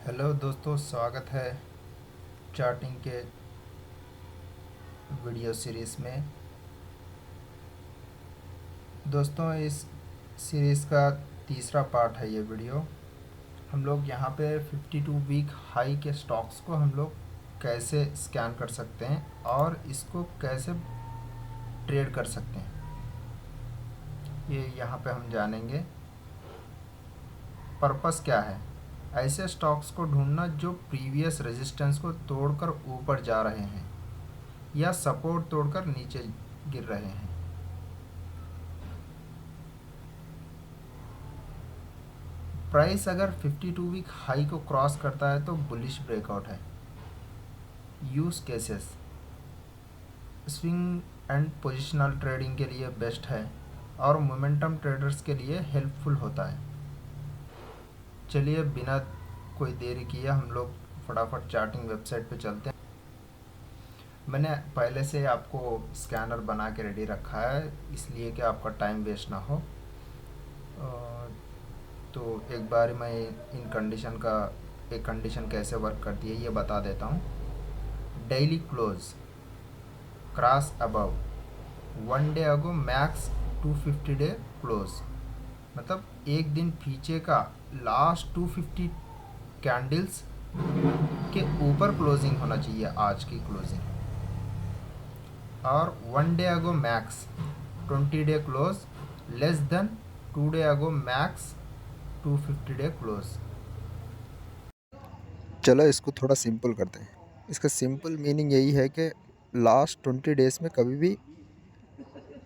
Hello दोस्तों, स्वागत है चार्टिंग के वीडियो सीरीज़ में। दोस्तों, इस सीरीज़ का तीसरा पार्ट है ये वीडियो। हम लोग यहाँ पे 52 वीक हाई के स्टॉक्स को हम लोग कैसे स्कैन कर सकते हैं और इसको कैसे ट्रेड कर सकते हैं, ये यहाँ पे हम जानेंगे। पर्पस क्या है? ऐसे स्टॉक्स को ढूंढना जो प्रीवियस रेजिस्टेंस को तोड़कर ऊपर जा रहे हैं या सपोर्ट तोड़कर नीचे गिर रहे हैं। प्राइस अगर 52 वीक हाई को क्रॉस करता है तो बुलिश ब्रेकआउट है। Use cases swing and positional trading के लिए बेस्ट है और मोमेंटम ट्रेडर्स के लिए हेल्पफुल होता है। चलिए बिना कोई देरी किए हम लोग फटाफट चार्टिंग वेबसाइट पे चलते हैं। मैंने पहले से आपको स्कैनर बना के रेडी रखा है, इसलिए कि आपका टाइम वेस्ट ना हो। तो एक बार मैं इन कंडीशन का एक कंडीशन कैसे वर्क करती है ये बता देता हूँ। Daily close cross above 1 day ago max 250 day close, मतलब एक दिन पीछे का लास्ट 250 कैंडल्स के ऊपर क्लोजिंग होना चाहिए आज की क्लोजिंग। और 1 day ago max 20 day close less than 2 day ago max 250 day close. चलो इसको थोड़ा सिंपल करते हैं। इसका सिंपल मीनिंग यही है कि लास्ट 20 डेज़ में कभी भी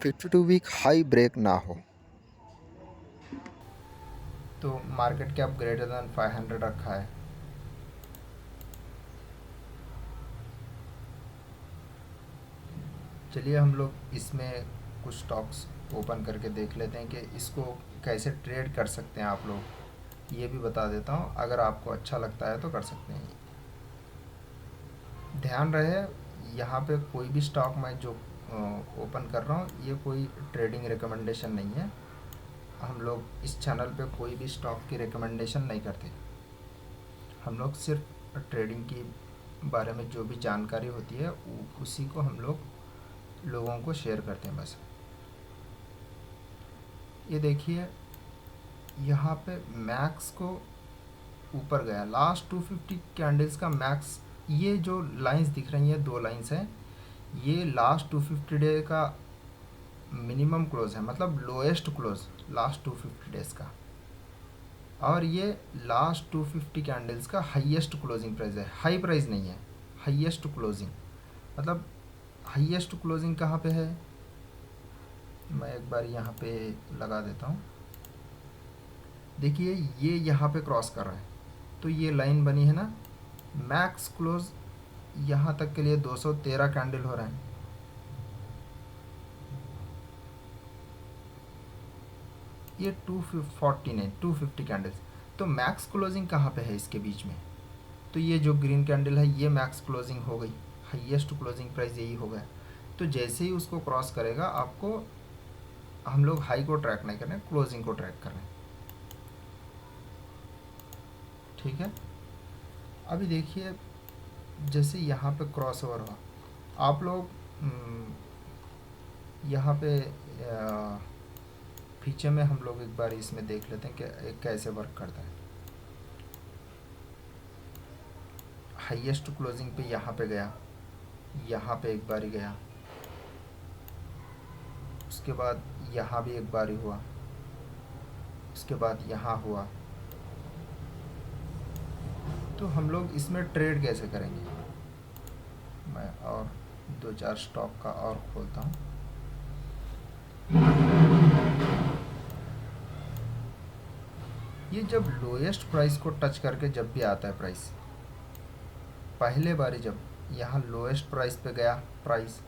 52 वीक हाई ब्रेक ना हो। तो मार्केट कैप ग्रेटर देन 500 रखा है। चलिए हम लोग इसमें कुछ स्टॉक्स ओपन करके देख लेते हैं कि इसको कैसे ट्रेड कर सकते हैं आप लोग, ये भी बता देता हूँ। अगर आपको अच्छा लगता है तो कर सकते हैं। ध्यान रहे, यहाँ पे कोई भी स्टॉक मैं जो ओपन कर रहा हूँ ये कोई ट्रेडिंग रिकमेंडेशन नहीं है। हम लोग इस चैनल पे कोई भी स्टॉक की रिकमेंडेशन नहीं करते। हम लोग सिर्फ ट्रेडिंग की बारे में जो भी जानकारी होती है उसी को हम लोगों को शेयर करते हैं बस। ये देखिए यहाँ पे मैक्स को ऊपर गया, लास्ट 250 कैंडल्स का मैक्स। ये जो लाइंस दिख रही हैं, दो लाइंस हैं, ये लास्ट 250 डे का मिनिमम क्लोज है, मतलब लोएस्ट क्लोज लास्ट 250 डेज का। और ये लास्ट 250 कैंडल्स का हाईएस्ट क्लोजिंग प्राइस है। हाई प्राइस नहीं है, हाईएस्ट क्लोजिंग। मतलब हाईएस्ट क्लोजिंग कहाँ पे है, मैं एक बार यहाँ पे लगा देता हूँ। देखिए ये यहाँ पे क्रॉस कर रहा है, तो ये लाइन बनी है ना। मैक्स क्लोज यहाँ तक के लिए 213 कैंडल हो रहे हैं। ये 240 नहीं, 250 कैंडल्स। तो मैक्स क्लोजिंग कहाँ पे है इसके बीच में? तो ये जो ग्रीन कैंडल है ये मैक्स क्लोजिंग हो गई, हाईएस्ट क्लोजिंग प्राइस यही हो गया। तो जैसे ही उसको क्रॉस करेगा, आपको हम लोग हाई को ट्रैक नहीं कर रहे हैं, क्लोजिंग को ट्रैक कर रहे हैं। ठीक है, अभी देखिए जैसे यहाँ पे क्रॉस ओवर हुआ, आप लोग यहाँ पे फीचर में हम लोग एक बार इसमें देख लेते हैं कि कैसे वर्क करता है। हाईएस्ट क्लोजिंग पे यहाँ पे गया, यहाँ पे एक बार ही गया, उसके बाद यहाँ भी एक बार ही हुआ, उसके बाद यहाँ हुआ। तो हम लोग इसमें ट्रेड कैसे करेंगे? मैं और दो चार स्टॉक का और खोलता हूँ। ये जब लोएस्ट प्राइस को टच करके जब भी आता है प्राइस, पहले बारी जब यहाँ लोएस्ट प्राइस पे गया प्राइस,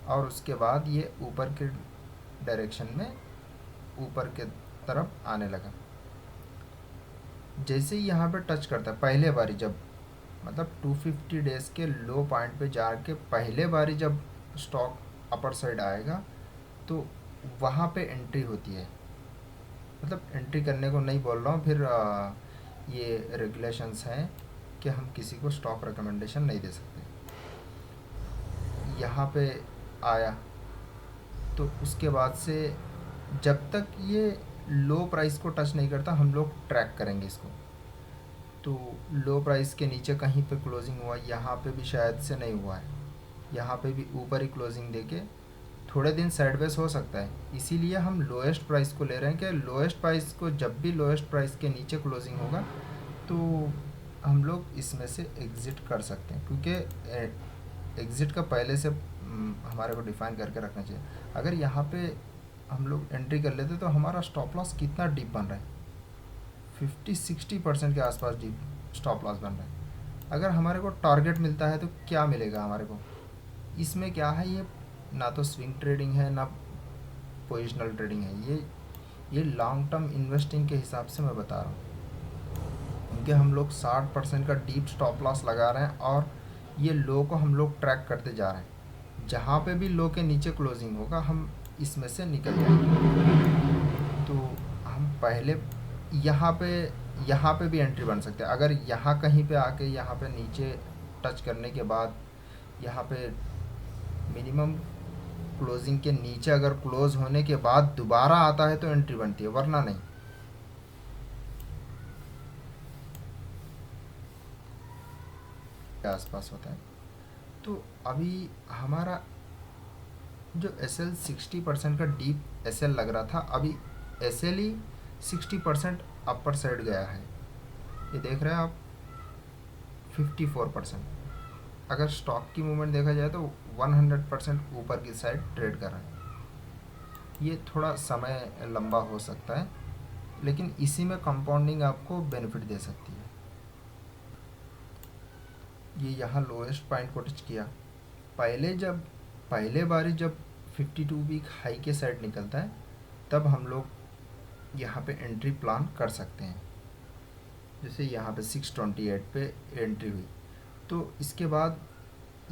और उसके बाद ये ऊपर के डायरेक्शन में ऊपर के तरफ आने लगा, जैसे ही यहाँ पे टच करता है पहले बारी जब, मतलब 250 डेज़ के लो पॉइंट पे जाके पहले बारी जब स्टॉक अपर साइड आएगा तो वहाँ पे एंट्री होती है। मतलब एंट्री करने को नहीं बोल रहा हूँ, फिर ये रेगुलेशंस हैं कि हम किसी को स्टॉक रिकमेंडेशन नहीं दे सकते। यहाँ पे आया तो उसके बाद से जब तक ये लो प्राइस को टच नहीं करता हम लोग ट्रैक करेंगे इसको। तो लो प्राइस के नीचे कहीं पे क्लोजिंग हुआ, यहाँ पे भी शायद से नहीं हुआ है, यहाँ पे भी ऊपर ही क्लोजिंग देके थोड़े दिन साइडवेज हो सकता है। इसीलिए हम लोएस्ट प्राइस को ले रहे हैं कि लोएस्ट प्राइस को जब भी लोएस्ट प्राइस के नीचे क्लोजिंग होगा तो हम लोग इसमें से एग्ज़िट कर सकते हैं, क्योंकि एग्ज़िट का पहले से हमारे को डिफ़ाइन करके रखना चाहिए। अगर यहाँ पे हम लोग एंट्री कर लेते तो हमारा स्टॉप लॉस कितना डीप बन रहा है, 50-60% के आसपास डीप स्टॉप लॉस बन रहा है। अगर हमारे को टारगेट मिलता है तो क्या मिलेगा हमारे को, इसमें क्या है, ये ना तो स्विंग ट्रेडिंग है ना पोजिशनल ट्रेडिंग है, ये लॉन्ग टर्म इन्वेस्टिंग के हिसाब से मैं बता रहा हूँ। क्योंकि हम लोग 60% का डीप स्टॉप लॉस लगा रहे हैं और ये लो को हम लोग ट्रैक करते जा रहे हैं। जहाँ पे भी लो के नीचे क्लोजिंग होगा हम इसमें से निकल जाएंगे। तो हम पहले यहाँ पे भी एंट्री बन सकते हैं। अगर यहाँ कहीं पे आके यहाँ पे नीचे टच करने के बाद यहाँ पे मिनिमम क्लोजिंग के नीचे अगर क्लोज होने के बाद दोबारा आता है तो एंट्री बनती है, वरना नहीं। के आसपास होता है। तो अभी हमारा जो SL 60% का डीप SL लग रहा था, अभी SL ही 60% अपर साइड गया है। ये देख रहे हैं आप 54%। अगर स्टॉक की मूवमेंट देखा जाए तो 100% ऊपर की साइड ट्रेड कर रहा है। ये थोड़ा समय लंबा हो सकता है, लेकिन इसी में कंपाउंडिंग आपको बेनिफिट दे सकती है। ये यहाँ लोएस्ट पॉइंट को टच किया। पहले बारी जब 52 वीक हाई के साइड निकलता है तब हम लोग यहाँ पे एंट्री प्लान कर सकते हैं। जैसे यहाँ पे 628 पे एंट्री हुई तो इसके बाद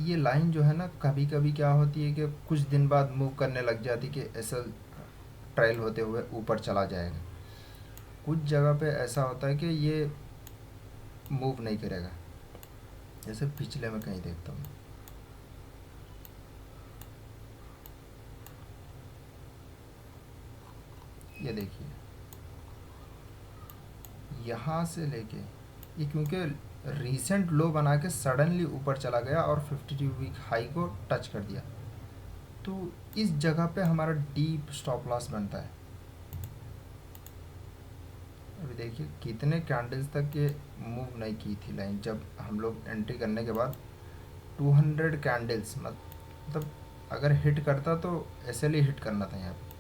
ये लाइन जो है ना, कभी कभी क्या होती है कि कुछ दिन बाद मूव करने लग जाती कि ऐसा ट्रायल होते हुए ऊपर चला जाएगा। कुछ जगह पे ऐसा होता है कि ये मूव नहीं करेगा, जैसे पिछले में कहीं देखता हूँ। ये देखिए यहाँ से लेके ये, क्योंकि रीसेंट लो बना के सडनली ऊपर चला गया और 52 वीक हाई को टच कर दिया, तो इस जगह पे हमारा डीप स्टॉप लॉस बनता है। अभी देखिए कितने कैंडल्स तक ये मूव नहीं की थी लाइन, जब हम लोग एंट्री करने के बाद 200 कैंडल्स, मतलब अगर हिट करता तो ऐसे ही हिट करना था यहाँ पे,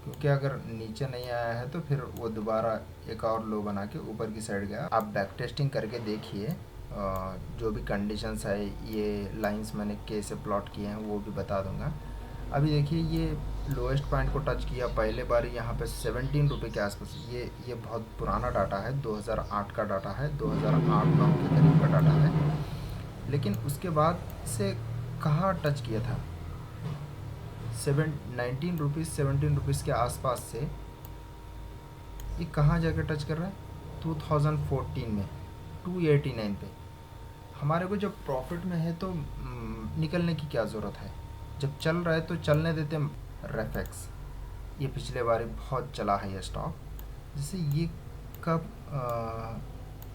क्योंकि अगर नीचे नहीं आया है तो फिर वो दोबारा एक और लो बना के ऊपर की साइड गया। आप बैक टेस्टिंग करके देखिए, जो भी कंडीशंस है, ये लाइंस मैंने कैसे प्लॉट किए हैं वो भी बता दूंगा। अभी देखिए ये लोएस्ट पॉइंट को टच किया पहले बार यहाँ पे 17 रुपये के आसपास। ये बहुत पुराना डाटा है, 2008 का डाटा है, 2008-9 के करीब का डाटा है। लेकिन उसके बाद से कहाँ टच किया था, 19 रुपीज़ 17 रुपीज़ के आसपास से ये कहाँ जाकर टच कर रहा है, 2014 में 289 पे। हमारे को जब प्रॉफिट में है तो निकलने की क्या ज़रूरत है, जब चल रहा है तो चलने देते। रेफेक्स ये पिछले बार बहुत चला है ये स्टॉक। जैसे ये कब,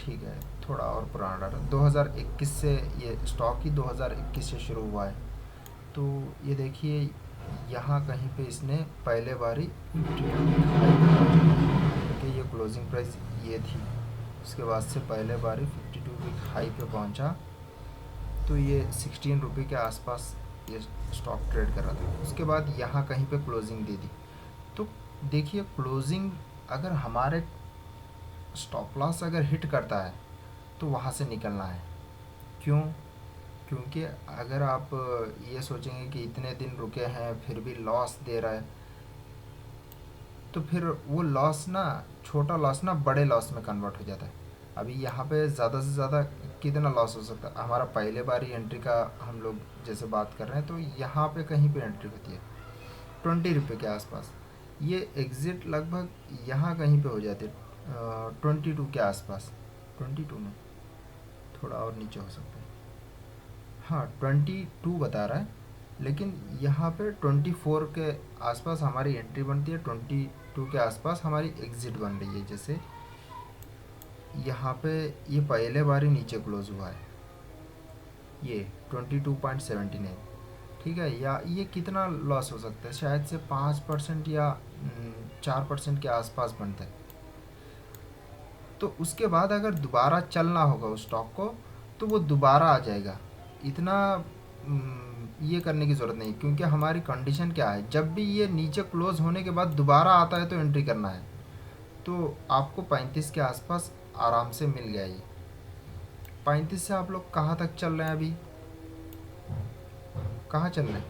ठीक है थोड़ा और पुराना डाटा, 2021 से ये स्टॉक ही 2021 से शुरू हुआ है। तो ये देखिए यहाँ कहीं पे इसने पहले बारी कि ये क्लोजिंग प्राइस ये थी, उसके बाद से पहले बारी 52 वीक हाई पे पहुँचा, तो ये 16 रुपये के आसपास ये स्टॉक ट्रेड कर रहा था। उसके बाद यहाँ कहीं पे क्लोजिंग दे दी। तो देखिए क्लोजिंग अगर हमारे स्टॉप लॉस अगर हिट करता है तो वहाँ से निकलना है। क्यों? क्योंकि अगर आप ये सोचेंगे कि इतने दिन रुके हैं फिर भी लॉस दे रहा है, तो फिर वो लॉस ना, छोटा लॉस ना बड़े लॉस में कन्वर्ट हो जाता है। अभी यहाँ पे ज़्यादा से ज़्यादा कितना लॉस हो सकता है, हमारा पहले बार ही एंट्री का हम लोग जैसे बात कर रहे हैं, तो यहाँ पे कहीं पे एंट्री होती है 20 रुपये के आसपास। ये एग्ज़िट लगभग यहाँ कहीं पे हो जाती है 22 के आसपास। 22 में, थोड़ा और नीचे हो सकता है। हाँ 22 बता रहा है, लेकिन यहाँ पे 24 के आसपास हमारी एंट्री बनती है, 22 के आसपास हमारी एग्ज़िट बन रही है। जैसे यहाँ पे ये पहले बार ही नीचे क्लोज़ हुआ है, ये 22.79, ठीक है। या ये कितना लॉस हो सकता है, शायद से 5% या 4% के आसपास बनता है। तो उसके बाद अगर दोबारा चलना होगा उस स्टॉक को, तो वो दोबारा आ जाएगा। इतना ये करने की ज़रूरत नहीं, क्योंकि हमारी कंडीशन क्या है, जब भी ये नीचे क्लोज़ होने के बाद दोबारा आता है तो एंट्री करना है। तो आपको 35 के आसपास आराम से मिल गया ये। 35 से आप लोग कहाँ तक चल रहे हैं अभी, कहाँ चल रहे हैं?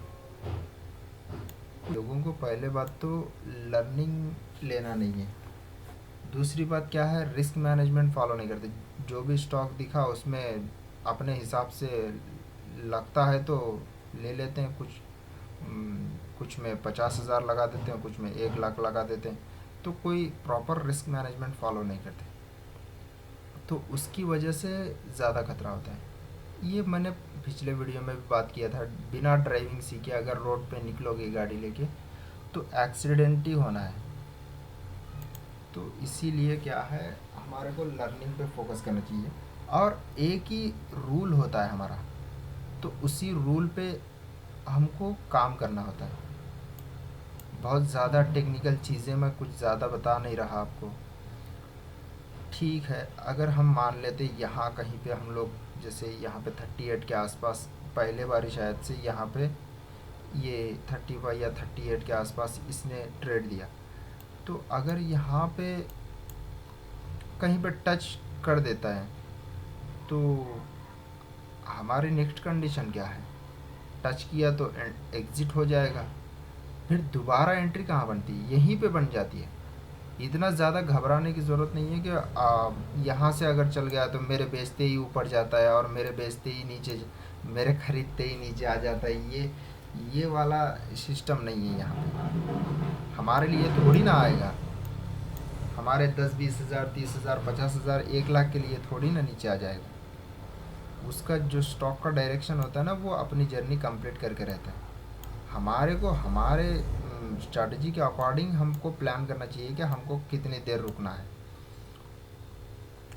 लोगों को पहले बात तो लर्निंग लेना नहीं है। दूसरी बात क्या है, रिस्क मैनेजमेंट फॉलो नहीं करते। जो भी स्टॉक दिखा उसमें अपने हिसाब से लगता है तो ले लेते हैं। कुछ में 50,000 लगा देते हैं, कुछ में 1 लाख लगा देते हैं। तो कोई प्रॉपर रिस्क मैनेजमेंट फॉलो नहीं करते, तो उसकी वजह से ज़्यादा खतरा होता है। ये मैंने पिछले वीडियो में भी बात किया था, बिना ड्राइविंग सीखे अगर रोड पे निकलोगे गाड़ी लेके तो एक्सीडेंट ही होना है। तो इसीलिए क्या है, हमारे को लर्निंग पे फोकस करना चाहिए, और एक ही रूल होता है हमारा, तो उसी रूल पे हमको काम करना होता है। बहुत ज़्यादा टेक्निकल चीज़ें मैं कुछ ज़्यादा बता नहीं रहा आपको। ठीक है, अगर हम मान लेते यहाँ कहीं पे हम लोग, जैसे यहाँ पे 38 के आसपास पहले बारी शायद से यहाँ पे ये 35 या 38 के आसपास इसने ट्रेड दिया, तो अगर यहाँ पे कहीं पे टच कर देता है तो हमारी नेक्स्ट कंडीशन क्या है, टच किया तो एग्ज़िट हो जाएगा। फिर दोबारा एंट्री कहाँ बनती है, यहीं पे बन जाती है। इतना ज़्यादा घबराने की ज़रूरत नहीं है कि यहाँ से अगर चल गया तो मेरे बेचते ही ऊपर जाता है और मेरे बेचते ही नीचे, मेरे ख़रीदते ही नीचे आ जाता है। ये वाला सिस्टम नहीं है यहाँ पे। हमारे लिए थोड़ी ना आएगा, हमारे 10-20 हज़ार 30,000 50,000 1 लाख के लिए थोड़ी ना नीचे आ जाएगा। उसका जो स्टॉक का डायरेक्शन होता है ना, वो अपनी जर्नी कंप्लीट करके रहता है। हमारे को हमारे स्ट्रैटेजी के अकॉर्डिंग हमको प्लान करना चाहिए कि हमको कितनी देर रुकना है।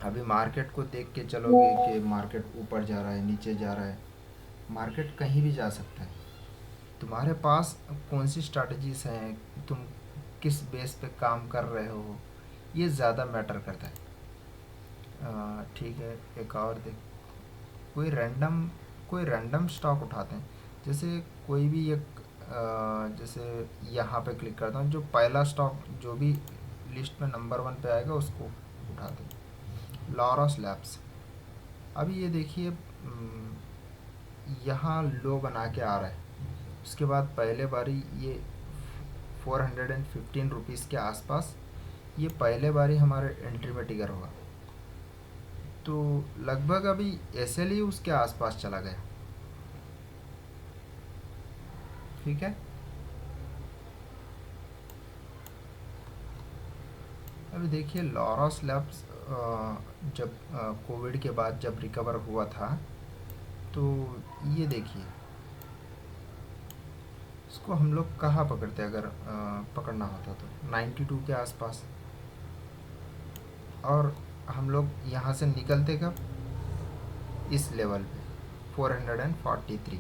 अभी मार्केट को देख के चलोगे कि मार्केट ऊपर जा रहा है नीचे जा रहा है, मार्केट कहीं भी जा सकता है। तुम्हारे पास कौन सी स्ट्रैटेजीज हैं, तुम किस बेस पे काम कर रहे हो, ये ज़्यादा मैटर करता है। ठीक है, एक और देख, कोई रैंडम स्टॉक उठाते हैं। जैसे कोई भी एक जैसे यहाँ पे क्लिक करता हूँ, जो पहला स्टॉक जो भी लिस्ट में नंबर 1 पे आएगा उसको उठाते हैं। लॉरस लैब्स, अभी ये देखिए यहाँ लो बना के आ रहा है, उसके बाद पहले बारी ये 415 रुपीज़ के आसपास ये पहले बारी हमारे एंट्री में टिगर होगा। तो लगभग अभी एसएल ही उसके आसपास चला गया, ठीक है। अभी देखिए लॉरस लैब्स जब कोविड के बाद जब रिकवर हुआ था, तो ये देखिए इसको हम लोग कहाँ पकड़ते अगर पकड़ना होता तो 92 के आसपास, और हम लोग यहाँ से निकलते कब, इस लेवल पे 443।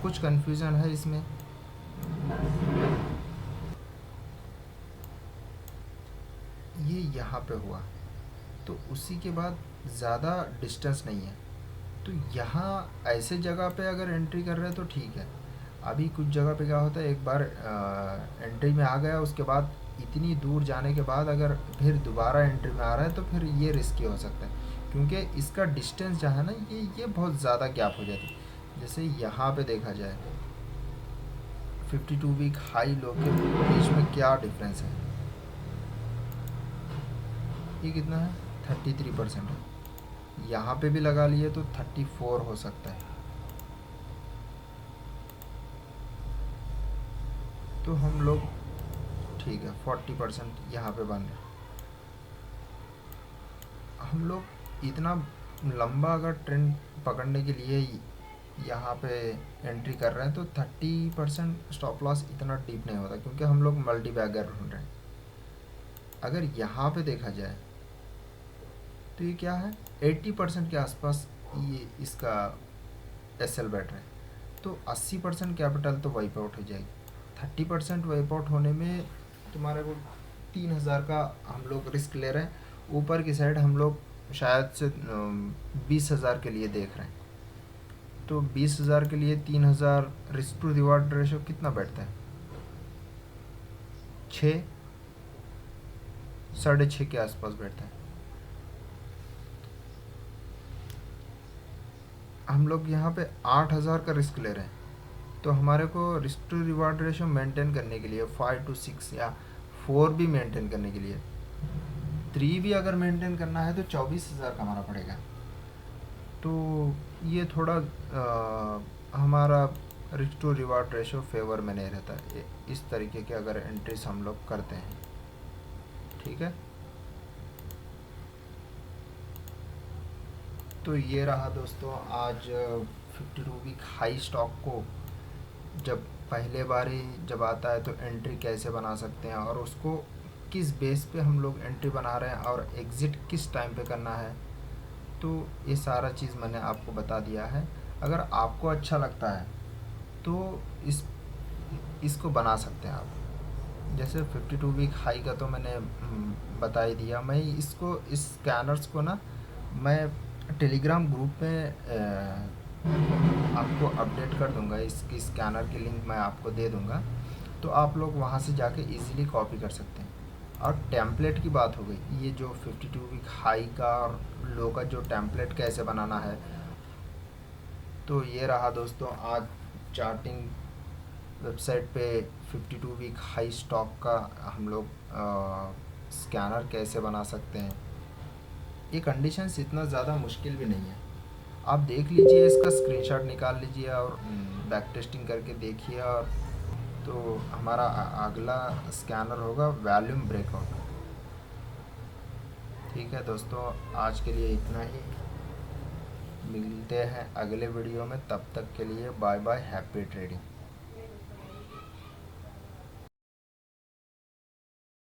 कुछ कन्फ्यूज़न है इसमें, ये यहाँ पे हुआ तो उसी के बाद ज़्यादा डिस्टेंस नहीं है। तो यहाँ ऐसे जगह पे अगर एंट्री कर रहे हैं तो ठीक है। अभी कुछ जगह पे क्या होता है, एक बार एंट्री में आ गया, उसके बाद इतनी दूर जाने के बाद अगर फिर दोबारा एंट्री में आ रहा है तो फिर ये रिस्की हो सकता है, क्योंकि इसका डिस्टेंस जो है ना, ये बहुत ज़्यादा गैप हो जाती है। जैसे यहाँ पे देखा जाए 52 वीक हाई लो के बीच में क्या डिफरेंस है, ये कितना है, 33% है। यहाँ पे भी लगा लिए तो 34 हो सकता है। तो हम लोग ठीक है 40% यहाँ पे बन रहे। हम लोग इतना लंबा अगर ट्रेंड पकड़ने के लिए यहाँ पे एंट्री कर रहे हैं तो 30% स्टॉप लॉस इतना डीप नहीं होता, क्योंकि हम लोग मल्टी बैगर ढूंढ रहे हैं। अगर यहाँ पे देखा जाए तो ये क्या है, 80% के आसपास ये इसका एसएल बैठ रहा है, तो 80% कैपिटल तो वाइप आउट हो जाएगी। 30% वाइप आउट होने में तुम्हारे को 3000 का हम लोग रिस्क ले रहे हैं। ऊपर की साइड हम लोग शायद से 20,000 के लिए देख रहे हैं, तो 20,000 के लिए 3000 रिस्क टू रिवार्ड रेशो कितना बैठता है, 6 6.5 के आसपास बैठता है। हम लोग यहाँ पे 8,000 का रिस्क ले रहे हैं, तो हमारे को risk to reward ratio maintain करने के लिए 5 to 6 या 4 भी मेंटेन करने के लिए, 3 भी अगर मेंटेन करना है तो 24,000 कमाना पड़ेगा। तो ये थोड़ा हमारा risk to reward ratio favour में नहीं रहता है। इस तरीके के अगर एंट्रीज हम लोग करते हैं, ठीक है। तो ये रहा दोस्तों आज 52 वीक हाई स्टॉक को जब पहले बारी जब आता है तो एंट्री कैसे बना सकते हैं, और उसको किस बेस पे हम लोग एंट्री बना रहे हैं, और एग्ज़िट किस टाइम पे करना है। तो ये सारा चीज़ मैंने आपको बता दिया है। अगर आपको अच्छा लगता है तो इसको बना सकते हैं आप। जैसे 52 वीक हाई का तो मैंने बता ही दिया। मैं इसको इस स्कैनर्स को ना मैं टेलीग्राम ग्रुप में आपको अपडेट कर दूंगा। इसकी स्कैनर की लिंक मैं आपको दे दूंगा, तो आप लोग वहाँ से जाके इजीली कॉपी कर सकते हैं। और टेम्पलेट की बात हो गई, ये जो 52 वीक हाई का और लो का जो टेम्पलेट कैसे बनाना है, तो ये रहा दोस्तों आज चार्टिंग वेबसाइट पे 52 वीक हाई स्टॉक का हम लोग स्कैनर कैसे बना सकते हैं। ये कंडीशंस इतना ज़्यादा मुश्किल भी नहीं है, आप देख लीजिए, इसका स्क्रीनशॉट निकाल लीजिए और बैक टेस्टिंग करके देखिए। और तो हमारा अगला स्कैनर होगा वॉल्यूम ब्रेकआउट। ठीक है दोस्तों, आज के लिए इतना ही। मिलते हैं अगले वीडियो में, तब तक के लिए बाय बाय, हैप्पी ट्रेडिंग।